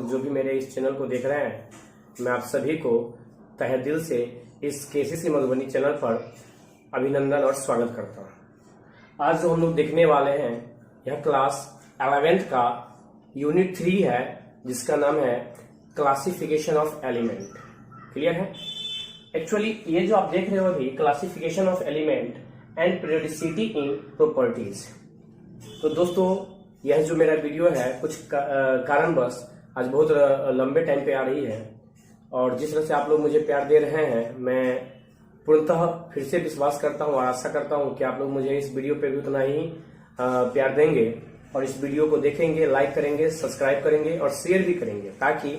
लोग जो भी मेरे इस चैनल को देख रहे हैं, मैं आप सभी को तहे दिल से इस केसीसी मधुबनी चैनल पर अभिनंदन और स्वागत करता हूँ। आज जो हम लोग देखने वाले हैं यह क्लास 11th का यूनिट 3 है, जिसका नाम है क्लासिफिकेशन ऑफ एलिमेंट। क्लियर है? एक्चुअली ये जो आप देख रहे हो अभी, classification of element and periodicity in properties. तो दोस्तों, यह जो मेरा वीडियो है कुछ कारणवश आज बहुत लंबे टाइम पे आ रही है, और जिस तरह से आप लोग मुझे प्यार दे रहे हैं, मैं पूर्णतः फिर से विश्वास करता हूँ और आशा करता हूँ कि आप लोग मुझे इस वीडियो पे भी उतना ही प्यार देंगे और इस वीडियो को देखेंगे, लाइक करेंगे, सब्सक्राइब करेंगे और शेयर भी करेंगे, ताकि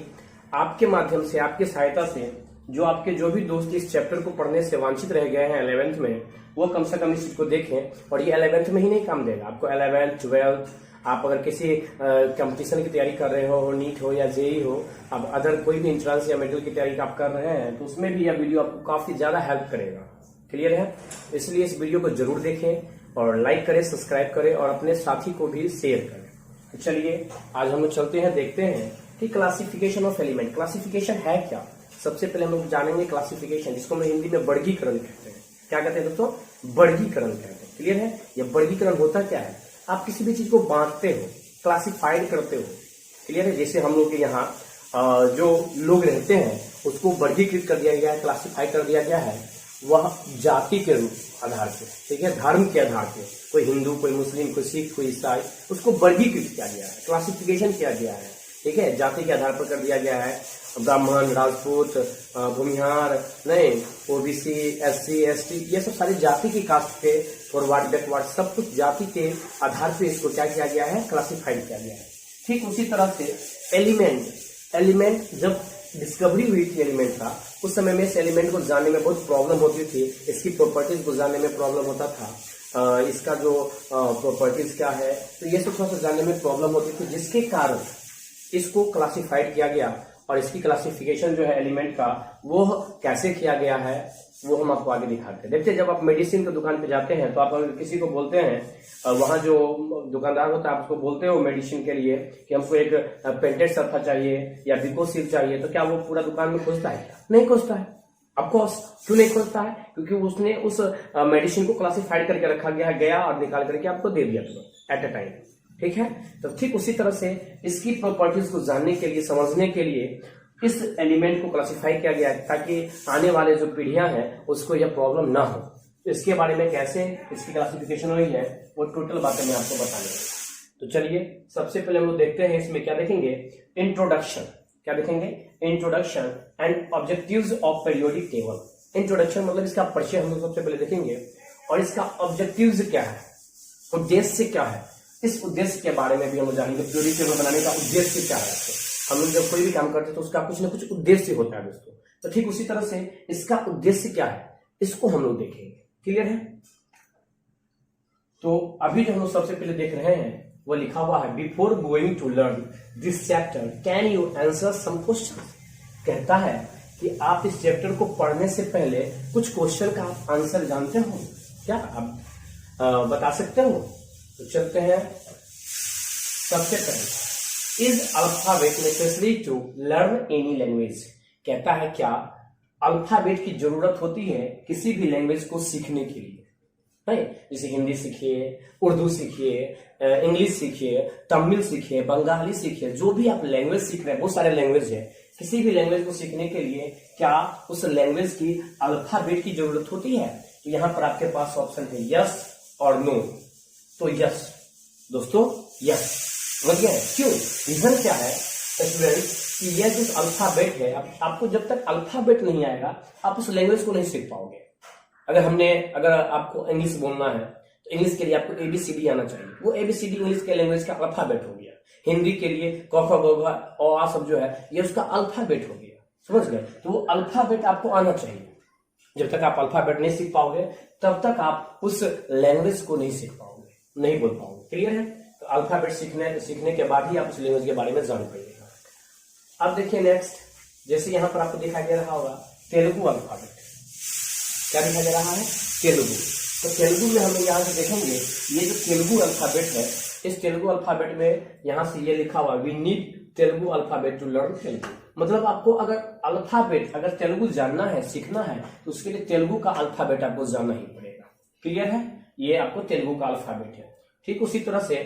आपके माध्यम से, आपकी सहायता से जो भी दोस्त इस चैप्टर को पढ़ने से वांछित रह गए हैं 11th में, वो कम से कम इस चीज को देखें। और ये 11th में ही नहीं काम देगा, आपको 11th 12th, आप अगर किसी कंपटीशन की तैयारी कर रहे हो, नीट हो या जेई हो, अब अदर कोई भी इंट्रांस या मेडिकल की तैयारी आप कर रहे हैं, तो उसमें भी यह वीडियो आपको काफी ज्यादा हेल्प करेगा। क्लियर है? इसलिए इस वीडियो को जरूर देखें और लाइक करें, सब्सक्राइब करें और अपने साथी को भी शेयर करें। तो चलिए आज हम लोग चलते हैं, देखते हैं कि क्लासिफिकेशन ऑफ एलिमेंट, क्लासिफिकेशन है क्या। सबसे पहले हम लोग जानेंगे क्लासिफिकेशन, जिसको हम हिंदी में वर्गीकरण कहते हैं। क्या कहते हैं दोस्तों? वर्गीकरण कहते हैं। क्लियर है? यह वर्गीकरण होता क्या है? आप किसी भी चीज को बांटते हो, क्लासिफाइड करते हो। क्लियर है? जैसे हम लोग के यहाँ जो लोग रहते हैं उसको वर्गीकृत कर दिया गया है, क्लासिफाई कर दिया गया है, वह जाति के रूप आधार पे, ठीक है, धर्म के आधार पे, कोई हिंदू, कोई मुस्लिम, कोई सिख, कोई ईसाई, उसको वर्गीकृत किया गया है, क्लासिफिकेशन किया गया है। ठीक है, जाति के आधार पर कर दिया गया है। ब्राह्मण, राजपूत, भूमिहार, नहीं, ओबीसी, एससी, एसटी, ये सब सारी जाति की कास्ट पे, फॉरवर्ड, बैकवर्ड, सब कुछ जाति के आधार पे इसको क्या किया गया है? क्लासिफाइड किया गया है। ठीक उसी तरह से एलिमेंट जब डिस्कवरी हुई थी एलिमेंट का, उस समय में इस एलिमेंट को जानने में बहुत प्रॉब्लम होती थी, इसकी प्रॉपर्टीज को जानने में प्रॉब्लम होता था, इसका जो प्रॉपर्टीज क्या है, तो ये सब थोड़ा सा जानने में प्रॉब्लम होती थी, जिसके कारण इसको क्लासिफाइड किया गया। और इसकी क्लासिफिकेशन जो है एलिमेंट का, वो कैसे किया गया है, वो हम आपको आगे दिखाते हैं। देखते, जब आप मेडिसिन की दुकान पे जाते हैं तो आप अगर किसी को बोलते हैं, वहां जो दुकानदार होता है, आप उसको बोलते हो मेडिसिन के लिए कि हमको एक पेंटेड सल्फा चाहिए या विकोसिल चाहिए, तो क्या वो पूरा दुकान में खोजता है? नहीं खोजता है। ऑफकोर्स, क्यों नहीं खोजता है? क्योंकि उसने उस मेडिसिन को क्लासिफाइड करके रखा गया है, गया और निकाल करके आपको दे दिया एट अ टाइम। ठीक है? तो ठीक उसी तरह से इसकी प्रॉपर्टीज को जानने के लिए, समझने के लिए इस एलिमेंट को क्लासिफाई किया गया है, ताकि आने वाले जो पीढ़ियां हैं उसको यह प्रॉब्लम ना हो। तो इसके बारे में कैसे इसकी क्लासिफिकेशन हुई है, वो टोटल बातें मैं आपको बताने वाला। तो चलिए सबसे पहले हम लोग देखते हैं, इसमें क्या देखेंगे? इंट्रोडक्शन। क्या देखेंगे? Introduction and objectives of periodic table. Introduction मतलब इसका परिचय हम लोग सबसे पहले देखेंगे, और इसका ऑब्जेक्टिव्स क्या है, उद्देश्य क्या है, इस उद्देश्य के बारे में भी हम जानेंगे। पीरियोडिक टेबल बनाने का उद्देश्य क्या है। हम लोग जब कोई भी काम करते हैं तो उसका कुछ ना कुछ उद्देश्य होता है दोस्तों। तो ठीक उसी तरह से इसका उद्देश्य क्या है, इसको हम लोग देखेंगे। क्लियर है? तो अभी जो हम लोग सबसे पहले देख रहे हैं वो लिखा हुआ है, before going to learn this chapter can you answer some question. कहता है कि आप इस चैप्टर को पढ़ने से पहले कुछ क्वेश्चन का आप आंसर जानते हो क्या? आप बता सकते हो? तो चलते हैं। सबसे पहले, is alphabet necessary to learn any language. कहता है क्या अल्फाबेट की जरूरत होती है किसी भी लैंग्वेज को सीखने के लिए? नहीं, जैसे हिंदी सीखिए, उर्दू सीखिए, इंग्लिश सीखिए, तमिल सीखिए, बंगाली सीखिए, जो भी आप लैंग्वेज सीख रहे हैं, बहुत सारे लैंग्वेज है, किसी भी लैंग्वेज को सीखने के लिए क्या उस लैंग्वेज की अल्फाबेट की जरूरत होती है? तो यहां पर आपके पास ऑप्शन है यस और नो। तो यस दोस्तों, यस समझ गए? क्यों? रीजन क्या है स्टूडेंट कि यह जो अल्फाबेट है, आपको जब तक अल्फाबेट नहीं आएगा आप उस लैंग्वेज को नहीं सीख पाओगे। अगर आपको इंग्लिश बोलना है तो इंग्लिश के लिए आपको एबीसीडी आना चाहिए। वो एबीसीडी इंग्लिश के लैंग्वेज का अल्फाबेट हो गया। हिंदी के लिए क ख ग घ अ आ सब जो है, ये उसका अल्फाबेट हो गया। समझ गए? तो वो अल्फाबेट आपको आना चाहिए। जब तक आप अल्फाबेट नहीं सीख पाओगे तब तक आप उस लैंग्वेज को नहीं सीख पाओगे, नहीं बोल पाओगे। क्लियर है? तो अल्फाबेट सीखने के बाद ही आप उस लैंग्वेज के बारे में जान पाइएगा। अब देखिए नेक्स्ट, जैसे यहां पर आपको दिखाई दे रहा होगा तेलुगु अल्फाबेट। क्या दिखाई दे रहा है? तेलुगु। तो तेलुगु में हम यहाँ से देखेंगे, ये जो तेलुगु अल्फाबेट है, इस तेलुगु अल्फाबेट में यहाँ से ये लिखा हुआ, we need Telugu alphabet to learn Telugu. मतलब आपको अगर अल्फाबेट अगर तेलुगु जानना है, सीखना है, तो उसके लिए तेलुगु का अल्फाबेट आपको जानना ही पड़ेगा। क्लियर है? ये आपको तेलुगु का अल्फाबेट है। ठीक उसी तरह से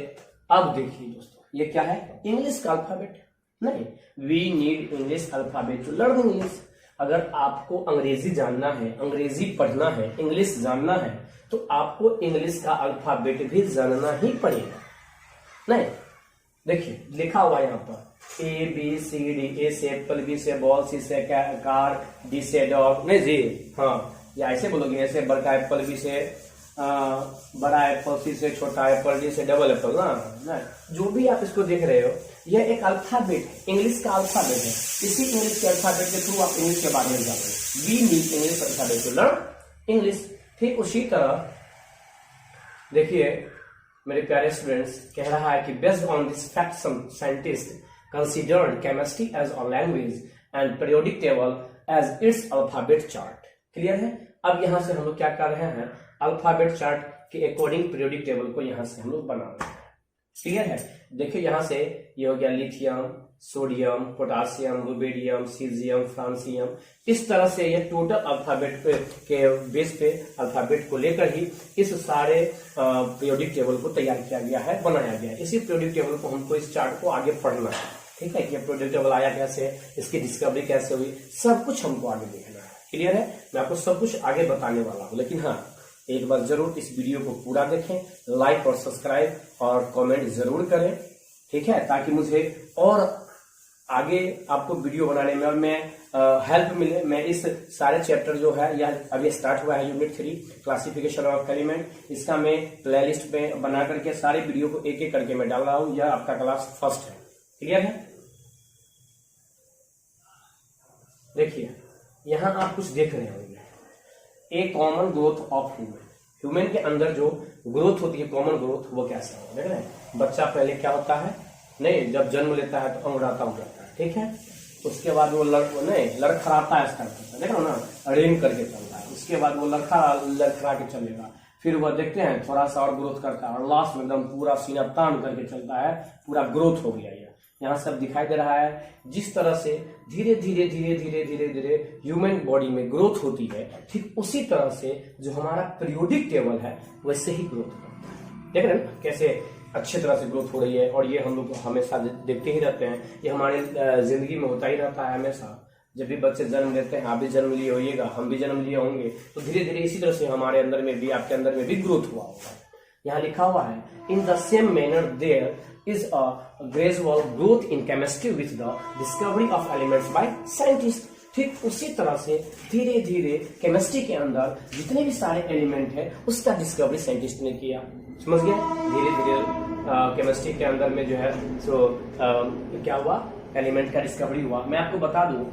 अब देखिए दोस्तों, ये क्या है? इंग्लिश का अल्फाबेट। नहीं, we need English alphabet to learn English. अगर आपको अंग्रेजी जानना है, अंग्रेजी पढ़ना है, इंग्लिश जानना है, तो आपको इंग्लिश का अल्फाबेट भी जानना ही पड़ेगा। नहीं, देखिए लिखा हुआ यहाँ पर ABCD, ए से एप्पल, बी से बॉल, सी से कार, डी से डॉग। नहीं जी, हाँ, या ऐसे बोलोगे, ऐसे बड़का एप्पल, बी से बड़ा एप्पल, सी से छोटा एप्पल, डी से डबल एप्पल ना। जो भी आप इसको देख रहे हो, यह एक अल्फाबेट है, इंग्लिश का अल्फाबेट है। इसी इंग्लिश के अल्फाबेट के थ्रू आप इंग्लिश के बारे में जानो। We need English alphabet to learn English. ठीक उसी तरह देखिए मेरे प्यारे स्टूडेंट्स, कह रहा है कि based on this fact some scientist considered chemistry as a language and periodic table as its alphabet chart. Clear है? अब यहां से हम लोग क्या कर रहे हैं? अल्फाबेट चार्ट के अकॉर्डिंग पीरियोडिक टेबल को यहां से हम लोग बना रहे हैं। क्लियर है? देखिए यहां से ये हो गया lithium, sodium, potassium, rubidium, caesium, francium. इस तरह से ये टोटल अल्फाबेट के बेस पे अल्फाबेट को लेकर ही इस सारे पीरियोडिक टेबल को तैयार किया गया है, बनाया गया है। इसी पीरियोडिक टेबल को हमको इस चार्ट को आगे पढ़ना है। ठीक है? ये पीरियोडिक टेबल आया कैसे, इसकी डिस्कवरी कैसे हुई, सब कुछ हमको आगे देखना है। क्लियर है? मैं आपको सब कुछ आगे बताने वाला हूँ, लेकिन हाँ, एक बार जरूर इस वीडियो को पूरा देखें, लाइक और सब्सक्राइब और कमेंट जरूर करें। ठीक है? ताकि मुझे और आगे आपको वीडियो बनाने में और मैं हेल्प मिले। मैं इस सारे चैप्टर जो है, यह अभी स्टार्ट हुआ है यूनिट 3 क्लासिफिकेशन ऑफ एलिमेंट, इसका मैं प्लेलिस्ट में बना करके सारे वीडियो को एक एक करके मैं डाल रहा हूं। यह आपका क्लास फर्स्ट है। क्लियर है? देखिए यहां आप कुछ देख रहे होंगे, a common growth of human. Human के अंदर जो ग्रोथ होती है, कॉमन ग्रोथ, वो कैसे है? देख रहे हैं? बच्चा पहले क्या होता है? नहीं, जब जन्म लेता है तो अंगड़ाता उड़ाता है। ठीक है? उसके बाद वो लड़खड़ाता है, देख रहे हो ना, रेंग करके चलता है। उसके बाद वो लड़खड़ा के चलेगा, फिर वह देखते हैं थोड़ा सा और ग्रोथ करता है, और लास्ट में एकदम पूरा सीना तान करके चलता है, पूरा ग्रोथ हो गया। यहाँ सब दिखाई दे रहा है। जिस तरह से धीरे धीरे धीरे धीरे धीरे धीरे ह्यूमन बॉडी में ग्रोथ होती है, ठीक उसी तरह से जो हमारा पीरियोडिक टेबल है वैसे ही ग्रोथ करता है। देख रहे हैं कैसे अच्छी तरह से ग्रोथ हो रही है, और ये हम लोग हमेशा देखते ही रहते हैं। ये हमारे जिंदगी में होता ही रहता है हमेशा। जब भी बच्चे जन्म लेते हैं, आप भी जन्म लिए होइएगा, हम भी जन्म लिए होंगे, तो धीरे धीरे इसी तरह से हमारे अंदर में भी, आपके अंदर में भी ग्रोथ हुआ होगा। यहाँ लिखा हुआ है, in the same manner there is a gradual growth in chemistry with the discovery of elements by scientists। ठीक उसी तरह से धीरे धीरे केमिस्ट्री के अंदर जितने भी सारे एलिमेंट है उसका डिस्कवरी साइंटिस्ट ने किया। समझ गया? धीरे धीरे केमिस्ट्री के अंदर में जो है सो क्या हुआ, एलिमेंट का डिस्कवरी हुआ। मैं आपको बता दूं,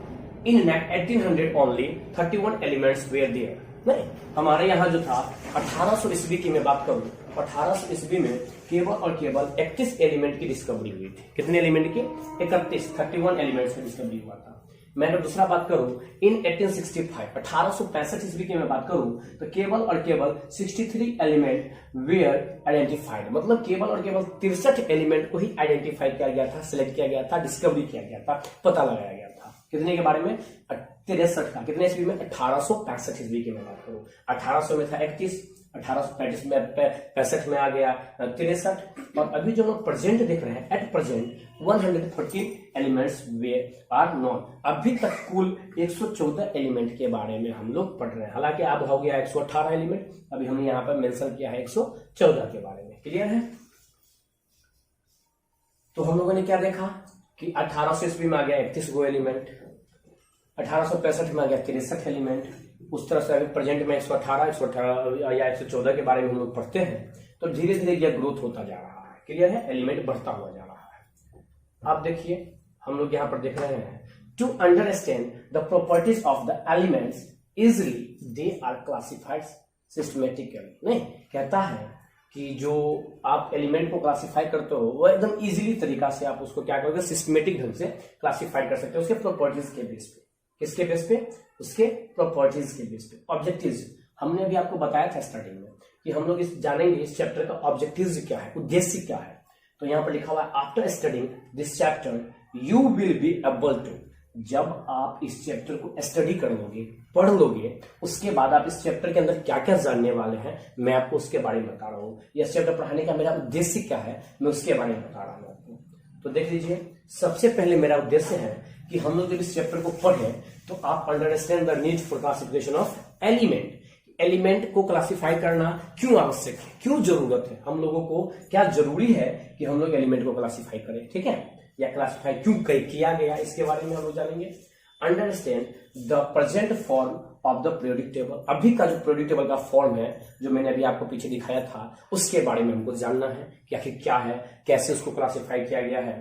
इन 1800 ओनली 31 एलिमेंट्स वेयर देयर। नहीं, हमारे यहाँ जो था 1800 ईस्वी की मैं बात करूं, 1800 ईस्वी में केवल और केवल 31 एलिमेंट की डिस्कवरी हुई थी। कितने एलिमेंट की? 31 एलिमेंट्स की डिस्कवरी हुआ था। मैं अगर दूसरा बात करूं, इन 1865 1865 ईस्वी की मैं बात करूं, तो केवल और केवल 63 एलिमेंट वेयर आइडेंटिफाइड। मतलब केवल और केवल 63 एलिमेंट को ही आइडेंटिफाई किया गया था, सिलेक्ट किया गया था, डिस्कवरी किया गया था, पता लगाया गया था। कितने के बारे में? 63 का। कितने ईस्वी में? 1865 ईस्वी की मैं बात करूं। 1800 में था 31, 1835 में 65 में आ गया 63, और अभी जो लोग प्रेजेंट देख रहे हैं, at present 114 elements they are known. अभी तक कुल 114 एलिमेंट के बारे में हम लोग पढ़ रहे हैं। हालांकि अब हो गया 118 एलिमेंट, अभी हमने यहाँ पर मेंशन किया है 114 के बारे में। क्लियर है? तो हम लोगों ने क्या देखा कि 1800 ईस्वी में आ गया 31 गो एलिमेंट, 1865 में आ गया 63 एलिमेंट। उस तरह से अभी प्रेजेंट में 118 या 114 के बारे में हम लोग पढ़ते हैं। तो धीरे धीरे यह ग्रोथ होता जा रहा है। क्लियर है? एलिमेंट बढ़ता हुआ जा रहा है। आप देखिए हम लोग यहाँ पर देख रहे हैं, to understand the properties of the elements easily they are classified systematically. नहीं, कहता है कि जो आप एलिमेंट को क्लासिफाई करते हो वो एकदम इजीली तरीका से आप उसको क्या करोगे, सिस्टमेटिक ढंग से क्लासिफाई कर सकते हो उसके प्रॉपर्टीज के बेस पे। किसके बेस पे? उसके प्रॉपर्टीज के बेस पे। ऑब्जेक्टिव्स हमने अभी आपको बताया था स्टार्टिंग में कि हम लोग इस जानेंगे इस चैप्टर का ऑब्जेक्टिव्स क्या है, उद्देश्य क्या है। तो यहाँ पर लिखा हुआ है, after studying this chapter you will be able to, जब आप इस चैप्टर को स्टडी कर लोगे, पढ़ लोगे, उसके बाद आप इस चैप्टर के अंदर क्या क्या जानने वाले हैं मैं आपको उसके बारे में बता रहा हूँ। यह चैप्टर पढ़ाने का मेरा उद्देश्य क्या है मैं उसके बारे में बता रहा हूँ आपको। तो देख लीजिए, सबसे पहले मेरा उद्देश्य है कि हम लोग जब इस चैप्टर को पढ़ें तो आप understand the need for classification of element. Element को क्लासिफाई करना क्यों आवश्यक है, क्यों जरूरत है, हम लोगों को क्या जरूरी है कि हम लोग एलिमेंट को क्लासिफाई करें, ठीक है, या क्लासिफाई क्यों किया गया, इसके बारे में हम लोग जानेंगे। Understand the present form of the periodic table, अभी का जो पीरियोडिक टेबल का फॉर्म है जो मैंने अभी आपको पीछे दिखाया था उसके बारे में हमको जानना है कि आखिर क्या है, कैसे उसको क्लासिफाई किया गया है।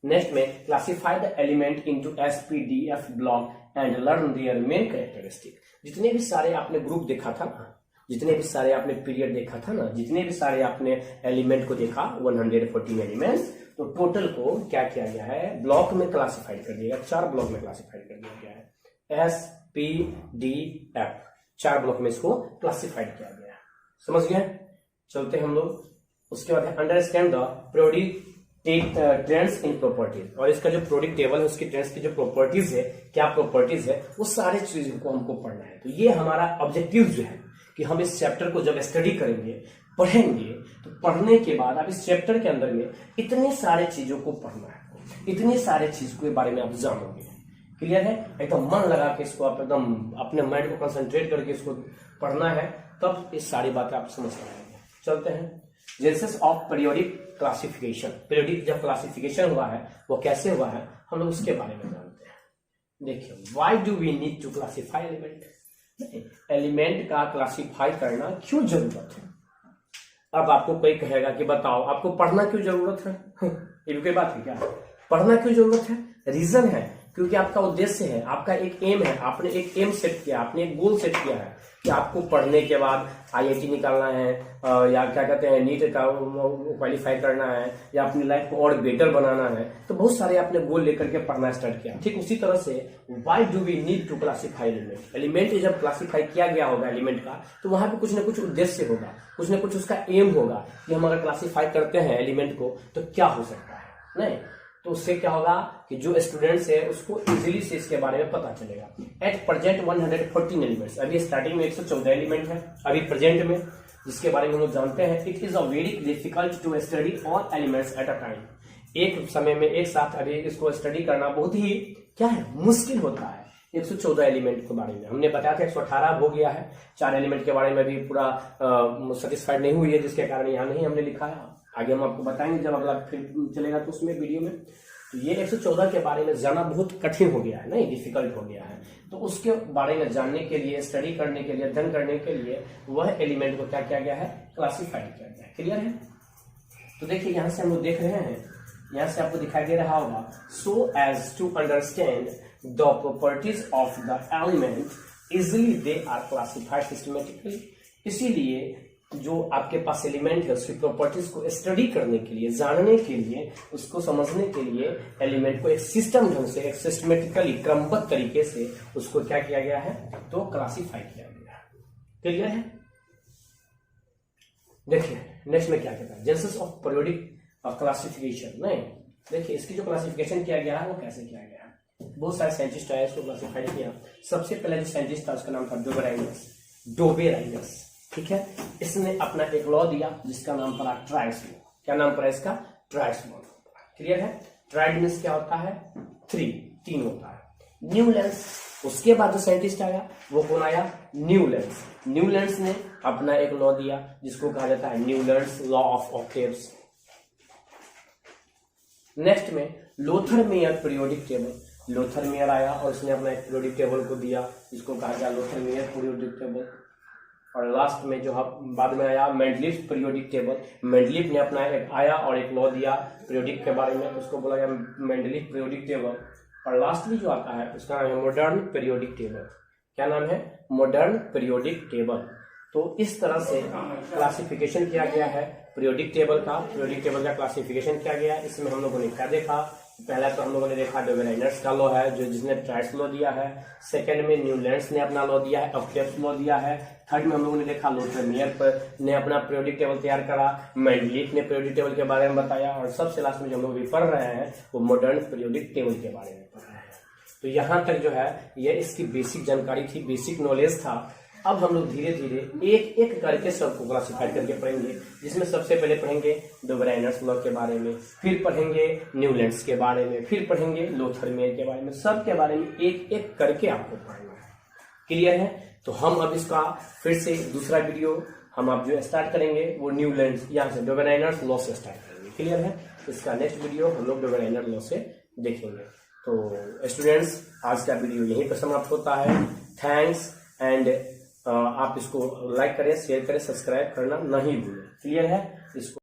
नेक्स्ट में classify the element into S P D F block and learn their main characteristic. जितने भी सारे आपने ग्रुप देखा था ना, जितने भी सारे आपने पीरियड देखा था ना, जितने भी सारे आपने एलिमेंट को देखा 114 एलिमेंट्स, तो टोटल को क्या किया गया है, ब्लॉक में क्लासिफाइड कर दिया गया, 4 ब्लॉक में क्लासिफाइड कर दिया गया है। S P D F 4 block में इसको क्लासिफाइड किया गया है। समझ गए? चलते हम लोग उसके बाद understand the periodic trends in properties, और इसका जो पीरियोडिक टेबल है उसकी ट्रेंड्स की जो प्रॉपर्टीज है, क्या प्रॉपर्टीज है, वो सारे चीजों को हमको पढ़ना है। तो ये हमारा ऑब्जेक्टिव जो है कि हम इस चैप्टर को जब स्टडी करेंगे, पढ़ेंगे, तो पढ़ने के बाद आप इस चैप्टर के अंदर में इतने सारे चीजों को पढ़ना है, इतने सारे चीज के बारे में आप जानोगे। क्लियर है? एकदम मन लगा के इसको आप एकदम अपने माइंड को कंसंट्रेट करके इसको पढ़ना है, तब ये सारी बातें आप समझ पाएंगे। चलते हैं genesis of periodic classification. Periodic जब क्लासिफिकेशन हुआ है वो कैसे हुआ है हम लोग उसके बारे में जानते हैं। देखिए, why do we need to classify element, element का क्लासिफाई करना क्यों जरूरत है। अब आपको कोई कहेगा कि बताओ आपको पढ़ना क्यों जरूरत है, ये भी कोई बात है क्या, पढ़ना क्यों जरूरत है? रीजन है क्योंकि आपका उद्देश्य है, आपका एक एम है, आपने एक एम सेट किया, आपने एक गोल सेट किया है कि आपको पढ़ने के बाद आईआईटी निकालना है, या क्या कहते हैं नीट का क्वालिफाई करना है, या अपनी लाइफ को और बेटर बनाना है। तो बहुत सारे आपने गोल लेकर के पढ़ना स्टार्ट किया। ठीक उसी तरह से why do we need to classify element, element जब क्लासिफाई किया गया होगा एलिमेंट का, तो वहां पे कुछ ना कुछ उद्देश्य होगा, कुछ ना कुछ उसका एम होगा कि हम अगर क्लासिफाई करते हैं एलिमेंट को तो क्या हो सकता है। नहीं तो उससे क्या होगा कि जो स्टूडेंट्स है उसको इजीली से इसके बारे में पता चलेगा। एट प्रेजेंट 114 एलिमेंट्स, अभी स्टार्टिंग में 114 एलिमेंट है अभी प्रेजेंट में, जिसके बारे में हम लोग जानते हैं। It is a very difficult to study all elements at a time, एक समय में एक साथ अभी इसको स्टडी करना बहुत ही क्या है, मुश्किल होता है। 114 एलिमेंट के बारे में हमने बताया था 118 हो गया है, 4 एलिमेंट के बारे में भी पूरा सेटिस्फाइड नहीं हुई है, जिसके कारण यहाँ नहीं हमने लिखा है, आगे हम आपको बताएंगे जब अगला फिर चलेगा तो उसमें वीडियो में। तो ये 114 के बारे में जानना बहुत कठिन हो गया है, नहीं डिफिकल्ट हो गया है। तो उसके बारे में जानने के लिए, स्टडी करने के लिए, अध्ययन करने के लिए वह एलिमेंट को क्या किया गया है, क्लासिफाइड किया गया है। क्लियर है? तो देखिए यहाँ से हम लोग देख रहे हैं, यहाँ से आपको दिखाई दे रहा होगा, so as to understand the properties of the element easily they are classified systematically. इसीलिए जो आपके पास एलिमेंट है उसकी प्रॉपर्टीज को स्टडी करने के लिए, जानने के लिए, उसको समझने के लिए एलिमेंट को एक सिस्टम ढंग से, एक सिस्टमेटिकली क्रमबद्ध तरीके से उसको क्या किया गया है, तो क्लासिफाई किया गया है। क्लियर है? देखिए नेक्स्ट में क्या कहता है, जेनेसिस ऑफ पीरियोडिक क्लासिफिकेशन। नहीं देखिए, इसकी जो क्लासिफिकेशन किया गया है वो कैसे किया गया है। बहुत सारे साइंटिस्ट आए इसको क्लासिफाई किया। सबसे पहले जो साइंटिस्ट था उसका नाम था डोबेराइनस। ठीक है, इसने अपना एक लॉ दिया जिसका नाम पड़ा ट्राइड्स लॉ। क्या नाम पड़ा इसका? Triads law. क्लियर है? ट्राइड मींस क्या होता है? 3 होता है। न्यूलैंड्स, उसके बाद जो साइंटिस्ट आया वो कौन आया? न्यूलैंड्स। न्यूलैंड्स ने अपना एक लॉ दिया जिसको कहा जाता है Newlands law of octaves. Next में Lothar Meyer periodic table, Lothar Meyer आया और उसने अपना एक पीरियोडिक टेबल को दिया जिसको कहा गया लोथर मेयर पीरियोडिक टेबल। और लास्ट में जो बाद में आया मेंडलीफ पीरियोडिक टेबल, मेंडलीफ ने अपना एक आया और एक लॉ दिया पीरियोडिक के बारे में, उसको बोला गया मेंडलीफ पीरियोडिक टेबल। और लास्ट में जो आता है उसका नाम है मॉडर्न पीरियोडिक टेबल। क्या नाम है? Modern periodic table. तो इस तरह से क्लासिफिकेशन किया गया है पीरियोडिक टेबल का। पीरियोडिक टेबल का क्लासिफिकेशन किया गया है। इसमें हम लोगों ने क्या देखा, पहला तो हम लोगों ने देखा डोबेराइनर्स का लॉ है, जो जिसने ट्राइट्स लॉ दिया है। सेकंड में न्यूलैंड्स ने अपना लॉ दिया है, ऑक्टेव्स लॉ दिया है। थर्ड में हम लोगों ने देखा लोथर मेयर ने अपना पीरियोडिक टेबल तैयार करा, मेंडलीफ ने पीरियोडिक टेबल के बारे में बताया, और सबसे लास्ट में जो हम लोग भी पढ़ रहे हैं वो मॉडर्न पीरियोडिक टेबल के बारे में पढ़ रहे हैं। तो यहाँ तक जो है ये इसकी बेसिक जानकारी थी, बेसिक नॉलेज था। अब हम लोग धीरे धीरे एक एक करके सबको क्लासिफाई करके पढ़ेंगे, जिसमें सबसे पहले पढ़ेंगे डोबेराइनर्स लॉ के बारे में, फिर पढ़ेंगे न्यूलैंड्स के बारे में, फिर पढ़ेंगे लोथर मेयर के बारे में। सब के बारे में एक एक करके आपको पढ़ना है। क्लियर है? तो हम अब इसका फिर से दूसरा वीडियो हम अब जो स्टार्ट करेंगे वो न्यूलैंड्स यहाँ से डोबेराइनर्स लॉ से स्टार्ट करेंगे। क्लियर है? इसका नेक्स्ट वीडियो हम लोग डोबेराइनर लॉ से देखेंगे। तो स्टूडेंट्स, आज का वीडियो यहीं पर समाप्त होता है। थैंक्स एंड आप इसको लाइक करें, शेयर करें, सब्सक्राइब करना नहीं भूलें। क्लियर है? इसको